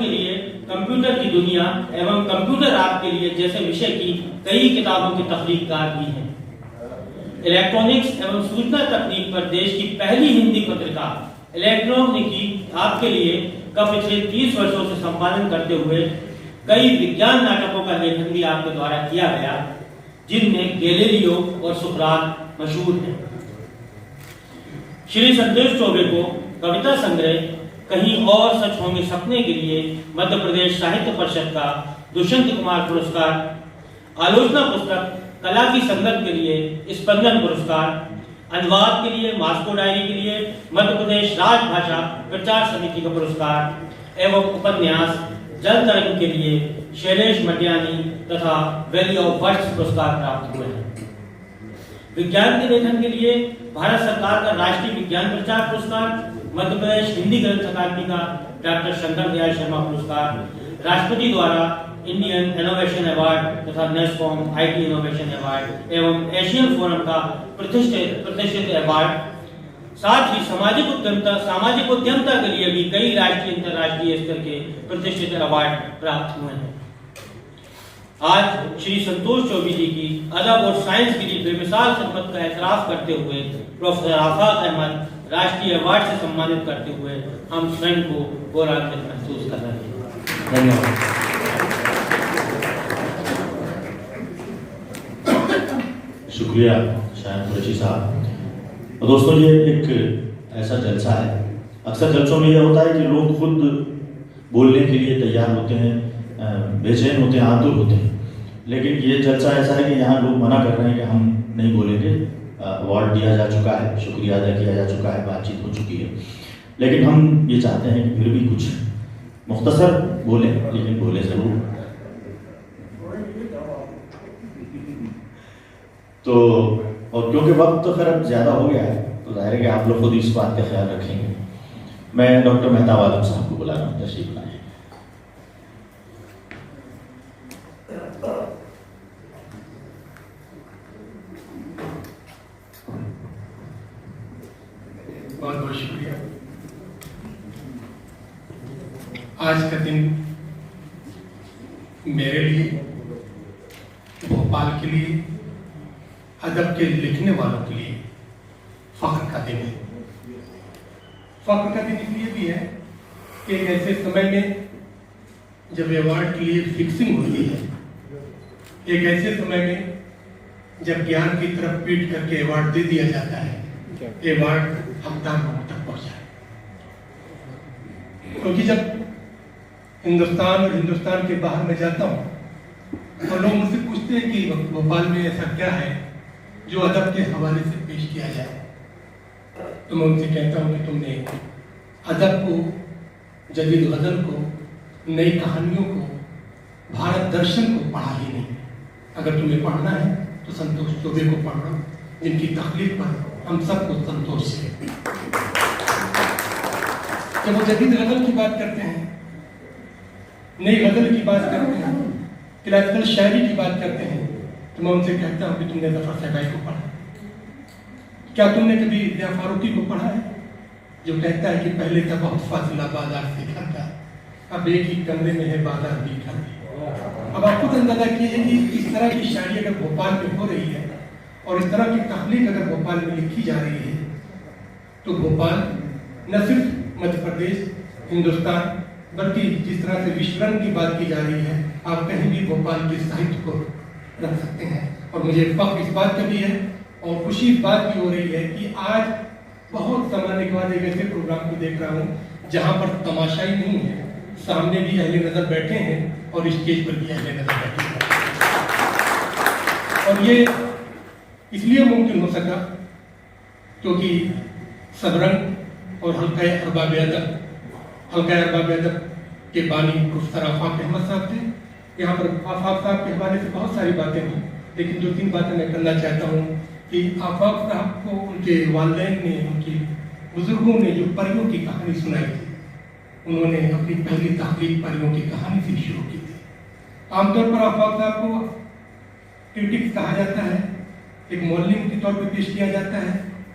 Speaker 4: लिए कंप्यूटर की दुनिया एवं कंप्यूटर आपके लिए जैसे विषय की कई किताबों के तख्लीककार भी हैं। इलेक्ट्रॉनिक्स एवं सूचना तकनीक पर देश की पहली हिंदी पत्रिका इलेक्ट्रॉनिकी आपके लिए का पिछले 30 वर्षों से संपादन करते हुए कई विज्ञान नाटकों का लेखन भी आपके द्वारा किया गया, जिनमें गैलीलियो और सुकरात मशहूर हैं। श्री संतोष चौबे को कविता संग्रह कहीं और सच होंगे सपने के लिए मध्य प्रदेश साहित्य परिषद का दुष्यंत कुमार पुरस्कार, आलोचना पुस्तक कला की संगत के लिए स्पंदन पुरस्कार, अनुवाद के लिए मास्को डायरी के लिए मध्य प्रदेश राजभाषा प्रचार समिति का पुरस्कार एवं उपन्यास जल तरंग के लिए शैलेश मटियानी तथा वैली ऑफ वर्ड्स पुरस्कार प्राप्त हुए हैं। विज्ञान के लेखन के लिए भारत सरकार का राष्ट्रीय विज्ञान प्रचार पुरस्कार, मध्य प्रदेश हिंदी ग्रंथ अकादमी का डॉक्टर शंकर दयाल शर्मा पुरस्कार, राष्ट्रपति द्वारा इंडियन इनोवेशन अवार्ड तथा नेस्कॉम आईटी इनोवेशन अवार्ड एवं एशियन फोरम का प्रतिष्ठित अवार्ड, साथ ही सामाजिक उद्यमता के लिए भी कई राष्ट्रीय अंतर्राष्ट्रीय स्तर के प्रतिष्ठित अवार्ड प्राप्त हुए हैं। आज श्री संतोष चौबे जी की अदब और साइंस की बेमिसाल खिदमत का एतराफ करते हुए प्रोफेसर आफाक अहमद राष्ट्रीय अवार्ड से सम्मानित करते हुए हम स्वयं को गौरवान्वित महसूस कर रहे हैं।
Speaker 3: धन्यवाद। शुक्रिया शायद कुरैशी साहब। दोस्तों, ये एक ऐसा जलसा है, अक्सर जलसों में यह होता है कि लोग खुद बोलने के लिए तैयार होते हैं, बेचैन होते हैं, आतुर होते हैं, लेकिन ये जलसा ऐसा है कि यहाँ लोग मना कर रहे हैं कि हम नहीं बोलेंगे। अवार्ड दिया जा चुका है, शुक्रिया अदा किया जा चुका है, बातचीत हो चुकी है, लेकिन हम ये चाहते हैं कि फिर भी कुछ मुख्तसर बोलें, लेकिन बोले ज़रूर। तो और क्योंकि वक्त तो खैर अब ज़्यादा हो गया है, तो जाहिर है कि आप लोग खुद इस बात का ख्याल रखेंगे। मैं डॉक्टर मेहताब आलम साहब को बुला रहा हूँ, तशरीफ लाएं।
Speaker 5: बहुत बहुत शुक्रिया। आज का दिन मेरे लिए, भोपाल के लिए, अदब के लिखने वालों के लिए फख्र का दिन है। फख्र का दिन इसलिए भी है कि एक ऐसे समय में जब अवार्ड के लिए फिक्सिंग होती है, एक ऐसे समय में जब ज्ञान की तरफ पीट करके अवार्ड दे दिया जाता है, अवार्ड हकदार लोगों तक पहुंचा है। क्योंकि जब हिंदुस्तान और हिंदुस्तान के बाहर में जाता हूँ तो लोग मुझसे पूछते हैं कि भोपाल में ऐसा क्या है जो अदब के हवाले से पेश किया जाए। तो मैं उनसे कहता हूँ कि तुमने अदब को, जदीद गज़ल को, नई कहानियों को, भारत दर्शन को पढ़ा ही नहीं। अगर तुम्हें पढ़ना है तो संतोष चौबे को पढ़ लो, जिनकी तख्लीक पर हम सबको संतोष है। जब वो जदीद गज़ल की बात करते हैं, नई गज़ल की बात करते हैं, क्लासिकल शायरी की बात करते हैं, तो मैं उनसे कहता हूँ कि तुमने ज़फ़र सहबाई को पढ़ा। क्या तुमने कभी ज़िया फारूकी को पढ़ा है, जो कहता है कि पहले का बहुत फासला बाजार से घर का, अब एक ही कमरे में है बाजार भी घर। अब आप खुद अंदाजा कीजिए कि इस तरह की शायरी अगर भोपाल में हो रही है और इस तरह की तख्लीक अगर भोपाल में लिखी जा रही है, तो भोपाल न सिर्फ मध्य प्रदेश, हिंदुस्तान, बल्कि जिस तरह से विश्वरंग की बात की जा रही है, आप कहीं भी भोपाल के साहित्य को रख सकते हैं। और मुझे फख्र इस बात का भी है और खुशी इस बात की हो रही है कि आज बहुत ज़माने के बाद एक ऐसे प्रोग्राम को देख रहा हूँ जहाँ पर तमाशाई नहीं है, सामने भी अहले नज़र बैठे हैं और स्टेज पर भी अहले नज़र बैठे हैं। और ये इसलिए मुमकिन हो सका क्योंकि सबरंग और हल्का अरबाब अदब, हल्का अरबाब अदब के बानी प्रोफेसर आफाक अहमद साहब थे। यहाँ पर आफाक साहब के हवाले से बहुत सारी बातें हुई, लेकिन 2-3 बातें मैं करना चाहता हूँ कि आफाक साहब को उनके वालिदैन ने, उनके बुजुर्गों ने जो परियों की कहानी सुनाई थी, उन्होंने अपनी पहली तहरीक परियों की कहानी से शुरू की थी। आमतौर पर आफाक साहब को क्रिटिक्स कहा जाता है, एक मौलिम के तौर पर पेश किया जाता है,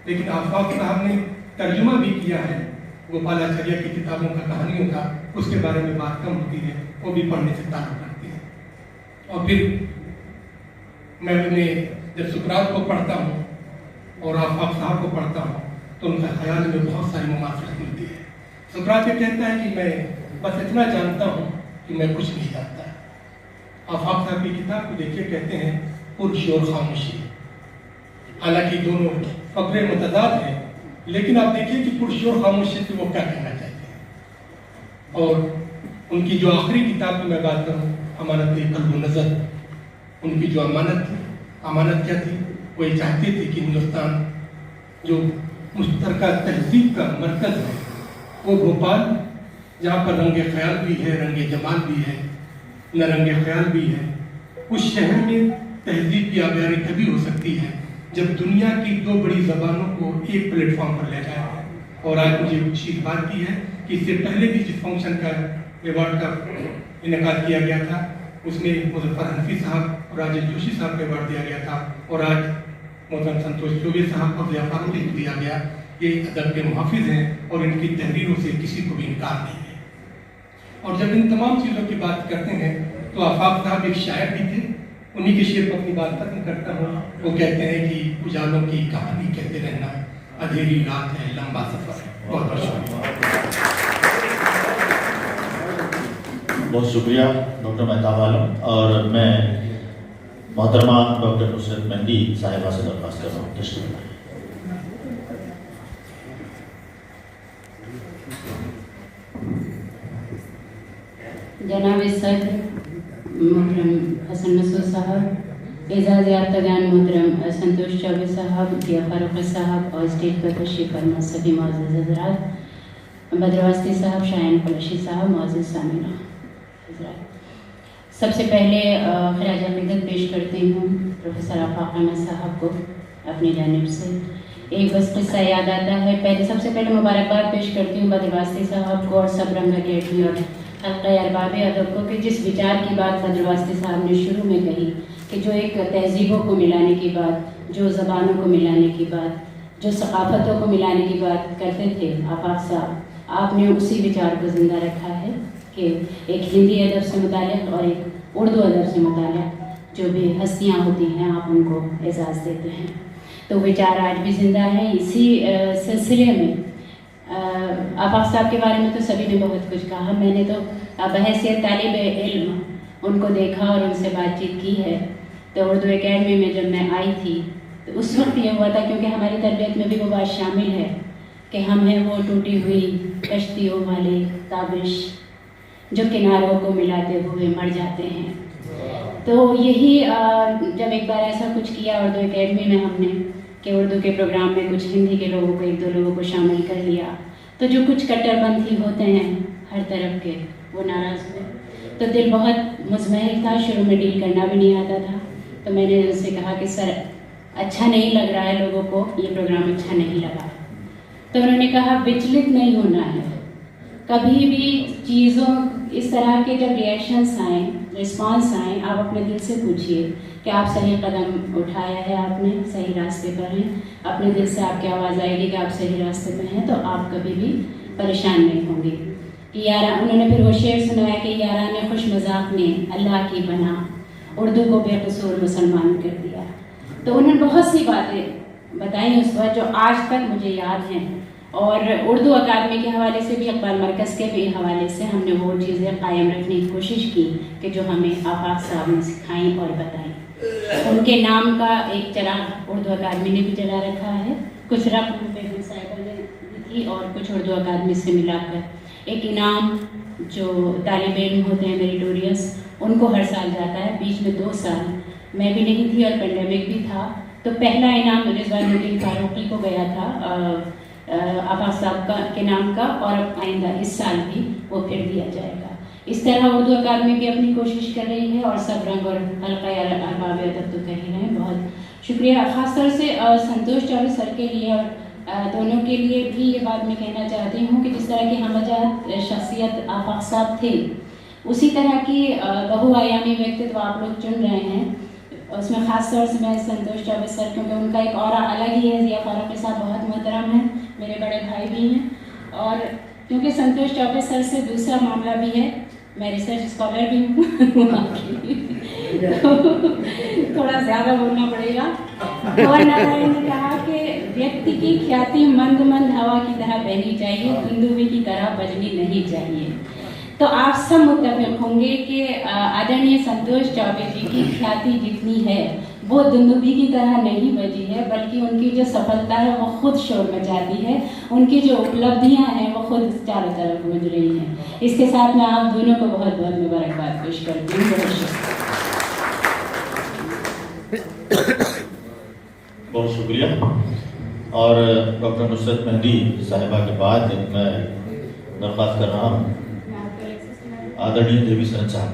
Speaker 5: लेकिन आफाक साहब ने तर्जुमा भी किया है गोपालाचार्य की किताबों का, कहानियों का। उसके बारे में बात कम होती है, वो भी पढ़ने से ताल्लुक़ रखती है। और फिर मैं उन्हें जब सुकरात को पढ़ता हूँ और आफाक साहब को पढ़ता हूँ तो उनका ख्याल में बहुत सारी मुमासलत मिलती है। सुकरात ये कहता है कि मैं बस इतना जानता हूँ कि मैं कुछ नहीं जानता। आफाक साहब की किताब को देखिए, कहते हैं पुरशोर खामोशी। हालांकि दोनों फकरे मुतजाद हैं, लेकिन आप देखिए कि पुरशोर खामोशी से वो क्या कहना चाहते हैं। और उनकी जो आखिरी किताब की मैं बात करूँ, अमानत कल्ब नज़र, उनकी जो अमानत थी, अमानत क्या थी? वो ये चाहते थे कि हिंदुस्तान जो मुश्तरका तहजीब का मरकज़ है, वो भोपाल, जहाँ पर रंगे ख्याल भी है, रंगे जमाल भी है, न रंगे ख्याल भी है, उस शहर में तहजीब की आबियारी तभी हो सकती है जब दुनिया की 2 बड़ी ज़बानों को एक प्लेटफॉर्म पर ले जाए। और आज मुझे खुशी इस बात की है कि इससे पहले भी जिस फंक्शन का अवार्ड का इनेकाद किया गया था, उसमें मुज़फ़्फ़र हनफी साहब और राजेश जोशी साहब को अवार्ड दिया गया था, और आज मोहतरम संतोष चौबे साहब को ज़िया फारूकी को दिया गया। ये अदब के मुहाफिज हैं और इनकी तहरीरों से किसी को भी इनकार नहीं है। और जब इन तमाम चीज़ों की बात करते हैं तो आफाक साहब एक शायर भी थे। उन्हीं के शेर पर अपनी बात खत्म करता हूँ। वो कहते हैं कि उजालों की कहानी कहते रहना, अंधेरी रात है, लंबा सफर है। बहुत बहुत शुक्रिया।
Speaker 3: बहुत शुक्रिया डॉक्टर मेहताब आलम। और मैं मोहतरमा डॉक्टर नुसरत मेहंदी साहिबा से दरख्वास्त कर रहा हूँ, तशरीफ लाएं।
Speaker 6: जनाब सदर मोहतरम हसन मसूद साहब, एजाज़ याफ्तागान मोहतरम संतोष चौबे साहब, ज़िया फारूकी साहब और स्टेज पर तशरीफ़ फरमा सभी मुअज़्ज़ज़ हज़रात, बदरवास्ती साहब, शायन कुरैशी साहब, मुअज़्ज़ज़ सामीन हज़रात, सबसे पहले खराज अक़ीदत पेश करती हूँ प्रोफेसर आफाक अहमद साहब को अपनी जानिब से। एक बस किस्सा याद आता है। सबसे पहले मुबारकबाद पेश करती हूँ बदर वास्ती साहब को और सबरंग अकेडमी और हल्का अरबाब अदब को कि जिस विचार की बात बदर वास्ती साहब ने शुरू में कही कि जो एक तहजीबों को मिलाने की बात, जो ज़बानों को मिलाने की बात, जो सकाफ़तों को मिलाने की बात करते थे आफाक साहब, आपने उसी विचार को ज़िंदा रखा है कि एक हिंदी अदब से मुताल्लिक़ और एक उर्दू अदब से मुताल्लिक़ जो भी हस्तियाँ होती हैं आप उनको एजाज़ देते हैं। तो विचार आज भी ज़िंदा है। इसी सिलसिले में आफाक साहब के बारे में तो सभी ने बहुत कुछ कहा। मैंने तो बहैसियत तालिब इल्म उनको देखा और उनसे बातचीत की है। तो उर्दू एकेडमी में जब मैं आई थी तो उस वक्त ये हुआ था, क्योंकि हमारी तरबियत में भी वो बात शामिल है कि हम हैं वो टूटी हुई कश्तियों वाले ताबिश जो किनारों को मिलाते हुए मर जाते हैं। तो यही जब एक बार ऐसा कुछ किया उर्दू एकेडमी में हमने कि उर्दू के प्रोग्राम में कुछ हिंदी के लोगों को, एक दो लोगों को शामिल कर लिया, तो जो कुछ कट्टरपंथी होते हैं हर तरफ के वो नाराज़ हुए। तो दिल बहुत मुज़महल था, शुरू में डील करना भी नहीं आता था। तो मैंने उनसे कहा कि सर अच्छा नहीं लग रहा है लोगों को, ये प्रोग्राम अच्छा नहीं लगा। तो उन्होंने कहा विचलित नहीं होना है, कभी भी चीज़ों इस तरह के जब रिएक्शंस आएँ, रिस्पांस आएँ, आप अपने दिल से पूछिए कि आप सही कदम उठाया है, आपने सही रास्ते पर हैं। अपने दिल से आपकी आवाज़ आएगी कि आप सही रास्ते पर हैं, तो आप कभी भी परेशान नहीं होंगे। कि यारा, उन्होंने फिर वो शेर सुनाया कि याराने खुश मजाक ने अल्लाह की बना उर्दू को बेकसूर मुसलमान कर दिया। तो उन्होंने बहुत सी बातें बताई उस वक्त जो आज तक मुझे याद हैं। और उर्दू अकादमी के हवाले से भी, इकबाल मरकज़ के भी हवाले से हमने वो चीज़ें कायम रखने की कोशिश की कि जो हमें आफाक साहब ने सिखाई और बताई। उनके नाम का एक चराग उर्दू अकादमी ने भी जला रखा है। कुछ रकम बेगम साहिबा ने दी थी और कुछ उर्दू अकादमी से मिलाकर एक इनाम जो तालिब इल्म होते हैं मेरिटोरियस, उनको हर साल जाता है। बीच में 2 साल मैं भी नहीं थी और पेंडेमिक भी था, तो पहला इनाम रिजवानुद्दीन फारूकी को गया था आफाक साहब के नाम का, और अब आइंदा इस साल भी वो फिर दिया जाएगा। इस तरह उर्दू अकादमी भी अपनी कोशिश कर रही है और सब रंग और हल्का अरबाब अदब तो कह ही रहे हैं। बहुत शुक्रिया खास तौर से संतोष चौबे सर के लिए और दोनों के लिए भी ये बात मैं कहना चाहती हूँ कि जिस तरह की हमवजहत शख्सियत आफाक साहब थे, उसी तरह की बहुआयामी व्यक्तित्व आप लोग चुन रहे हैं। उसमें ख़ास तौर से मैं संतोष चौबे सर, क्योंकि उनका एक और अलग ही है। ज़िया फारूकी साहब बहुत मोहतरम हैं, मेरे बड़े भाई भी हैं। और क्योंकि संतोष चौबे सर से दूसरा मामला भी है, मैं रिसर्च स्कॉलर भी हूँ थोड़ा ज़्यादा बोलना पड़ेगा। और नारायण ने कहा कि व्यक्ति की ख्याति मंद मंद हवा की तरह बहनी चाहिए, दुंदुबी की तरह बजनी नहीं चाहिए। तो आप सब मुत्तफिक होंगे कि आदरणीय संतोष चौबे जी की ख्याति जितनी है वो दुंदुबी की तरह नहीं बजी है, बल्कि उनकी जो सफलता है वो खुद शोर मचाती है, उनकी जो उपलब्धियां हैं वो खुद चारों तरफ गूंज रही हैं। इसके साथ मैं आप दोनों को बहुत बहुत मुबारकबाद पेश करती हूँ।
Speaker 3: बहुत शुक्रिया। और डॉक्टर नुसरत मेहंदी साहिबा के बाद मैं दरख्वास्त कर रहा हूँ आदरणीय देवी सरन साहब।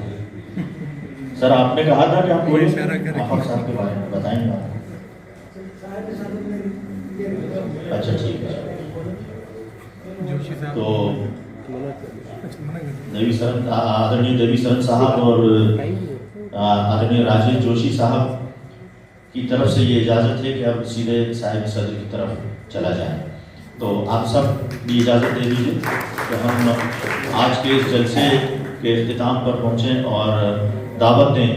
Speaker 3: सर, आपने कहा था कि आप कोई आफाक साहब के बारे में बताएंगे। अच्छा, ठीक है। तो आदरणीय देवी सरन साहब और आदरणीय राजेश जोशी साहब की तरफ से ये इजाज़त है कि अब सीधे साहिब सदर की तरफ चला जाए। तो आप सब भी इजाज़त दे दीजिए कि हम आज के इस जलसे के इख्तिताम पर पहुँचें और दावत दें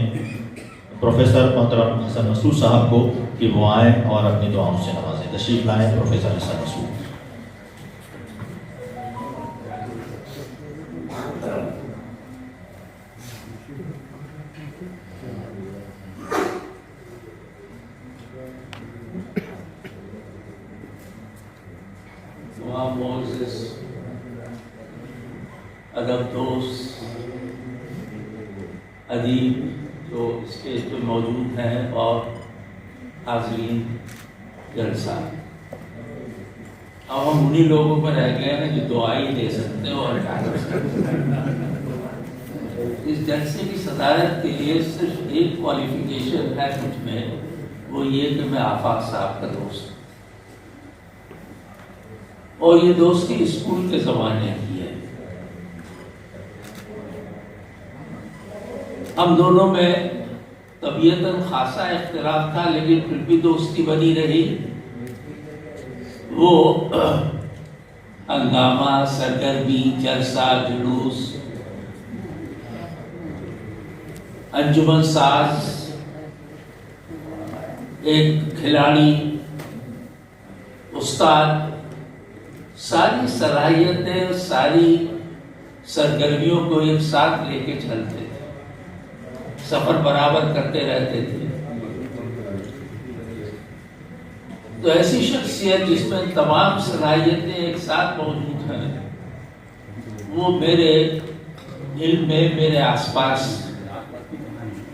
Speaker 3: प्रोफेसर मोहतरम हसन मसूद साहब को कि वो आएँ और अपनी दुआओं से नवाजें। तशरीफ़ लाएँ प्रोफेसर हसन मसूद।
Speaker 7: अदब दोस्त अदीब जो स्टेज पे मौजूद हैं और हाज़रीन जलसा, अब हम उन्हीं लोगों पर रह गए हैं जो दुआई दे सकते हो और क्या कर सकते। इस जलसे की सदारत के लिए सिर्फ एक क्वालिफिकेशन है मुझ में वो ये कि मैं आफाक साहब का दोस्त हूं, और ये दोस्ती स्कूल के ज़माने की है। हम दोनों में तबीयतन खासा इख्तिलाफ था, लेकिन फिर भी दोस्ती बनी रही। वो हंगामा, सरगर्मी, जलसा, जुलूस, अंजुमन साज, एक खिलाड़ी, उस्ताद, सारी सलाहियतें, सारी सरगर्मियों को एक साथ लेके चलते थे, सफर बराबर करते रहते थे। तो ऐसी शख्सियत जिसमें तमाम सलाहियतें एक साथ मौजूद हैं, वो मेरे इल्म में, मेरे आसपास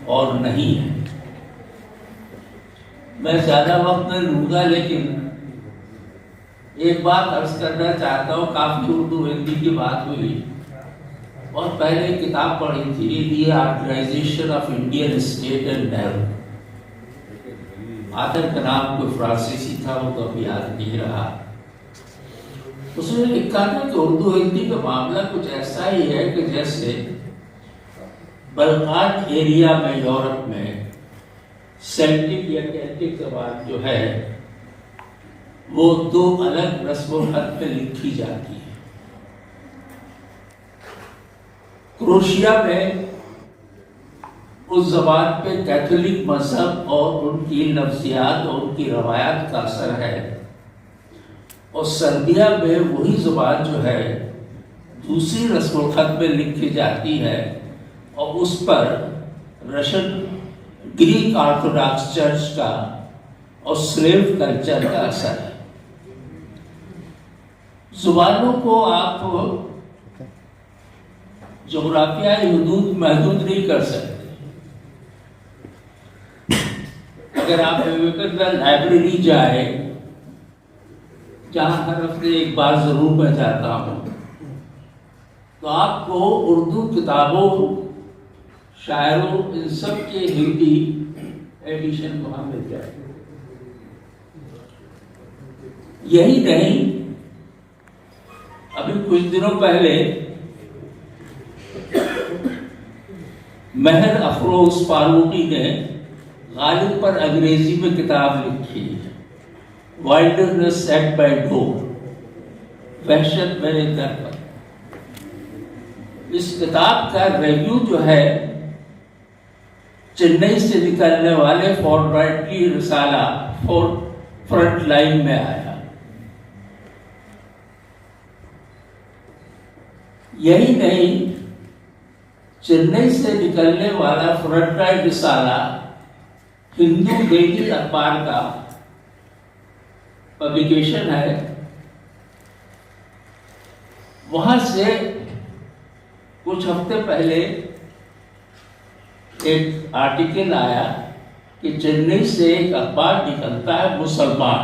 Speaker 7: और नहीं है। मैं ज्यादा वक्त नहीं लूंगा, लेकिन एक बात अर्ज करना चाहता हूँ। काफी उर्दू हिंदी की बात हुई, और पहले एक किताब पढ़ी थी, the organisation of Indian state and Nehru. आखिर का नाम कोई फ्रांसीसी था, वो तो अभी याद नहीं रहा। उसने लिखा था कि उर्दू हिंदी का मामला कुछ ऐसा ही है कि जैसे बल्कान एरिया में, यूरोप में सेल्टिक या केल्टिक ज़बान जो है वो दो अलग रस्म खत में लिखी जाती है। क्रोशिया में उस जबान पे कैथोलिक मजहब और उनकी लफ्जियात और उनकी रवायात का असर है, और सर्बिया में वही जुबान जो है दूसरी रस्म खत में लिखी जाती है, और उस पर रशियन ग्रीक ऑर्थोडॉक्स चर्च का और स्लेव कल्चर का असर है। जुबानों को आप जोग्राफियाई हुदूद महदूद नहीं कर सकते। अगर आप लाइब्रेरी जाए, जहां हर हफ्ते एक बार जरूर मैं जाता हूं, तो आपको उर्दू किताबों, शायरों, इन सब के हिंदी एडिशन वहां मिल जाए। यही नहीं, अभी कुछ दिनों पहले महर अफरोज फारूकी ने गालिब पर अंग्रेजी में किताब लिखी, वाइल्डनेस एट बाय डोर, वहशत मेरे दर पर। इस किताब का रिव्यू जो है चेन्नई से निकलने वाले फोर्टनाइटली रिसाला फ्रंट लाइन में आया। यही नहीं, चेन्नई से निकलने वाला फ्रंटलाइन रिसाला हिंदू डेली अखबार का पब्लिकेशन है। वहां से कुछ हफ्ते पहले एक आर्टिकल आया कि चेन्नई से एक अखबार निकलता है मुसलमान,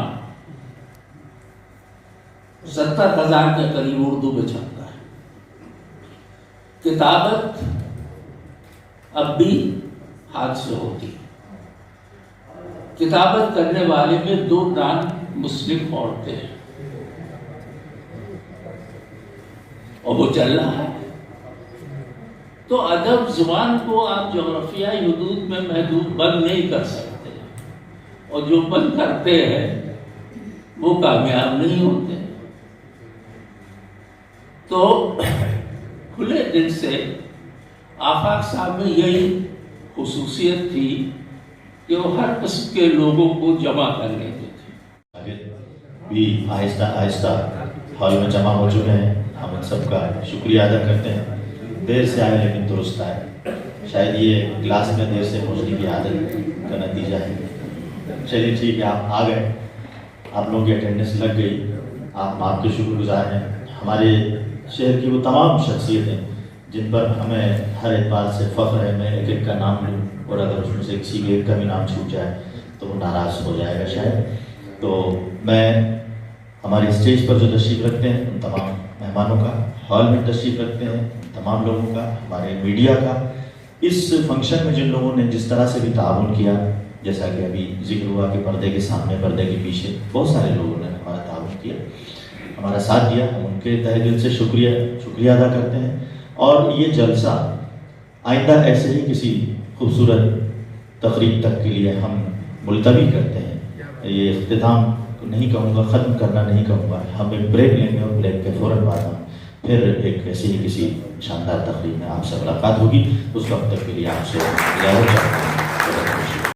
Speaker 7: 70,000 के करीब उर्दू में छपता है। किताबत अब भी हाथ से होती है। किताबत करने वाले में 2 नान मुस्लिम औरतें हैं, और वो चल रहा है। तो अदब जुबान को आप जोग्राफियाई हुदूद में महदूद बंद नहीं कर सकते, और जो बंद करते हैं वो कामयाब नहीं होते। तो खुले दिल से आफाक साहब में यही खुसूसियत थी कि वो हर किस्म के लोगों को जमा कर लेते थे।
Speaker 3: भी आहिस्ता आहिस्ता हॉल में जमा हो चुके हैं। हम इन सबका शुक्रिया अदा करते हैं। देर से आए लेकिन दुरुस्त आए। शायद ये क्लास में देर से पहुंचने की आदत का नतीजा है। चलिए ठीक है, आप आ गए, आप लोगों की अटेंडेंस लग गई, आप आपके शुक्रगुजार हैं। हमारे शहर की वो तमाम शख्सियतें जिन पर हमें हर एतबार से फ़ख्र है। मैं एक एक का नाम लूँ और अगर उसमें से किसी एक का भी नाम छूट जाए तो वो नाराज़ हो जाएगा शायद। तो मैं हमारे स्टेज पर जो तशरीफ़ रखते हैं उन तमाम मेहमानों का, हॉल में तशरीफ़ रखते हैं तमाम लोगों का, हमारे मीडिया का, इस फंक्शन में जिन लोगों ने जिस तरह से भी ताउन किया, जैसा कि अभी जिक्र हुआ कि पर्दे के सामने, पर्दे के पीछे बहुत सारे लोगों ने हमारा ताउन किया, हमारा साथ दिया। हम उनके तहे दिल से शुक्रिया अदा करते हैं। और ये जलसा आइंदा ऐसे ही किसी खूबसूरत तकरीब तक के लिए हम मुलतवी करते हैं। ये इख्तिताम नहीं कहूँगा, ख़त्म करना नहीं कहूँगा, हम एक ब्रेक लेंगे और ब्रेक के फ़ौरन बाद हम फिर एक ऐसे ही किसी शानदार तकरीब में आपसे मुलाकात होगी। उस वक्त तक के लिए आपसे इजाज़त चाहते हैं।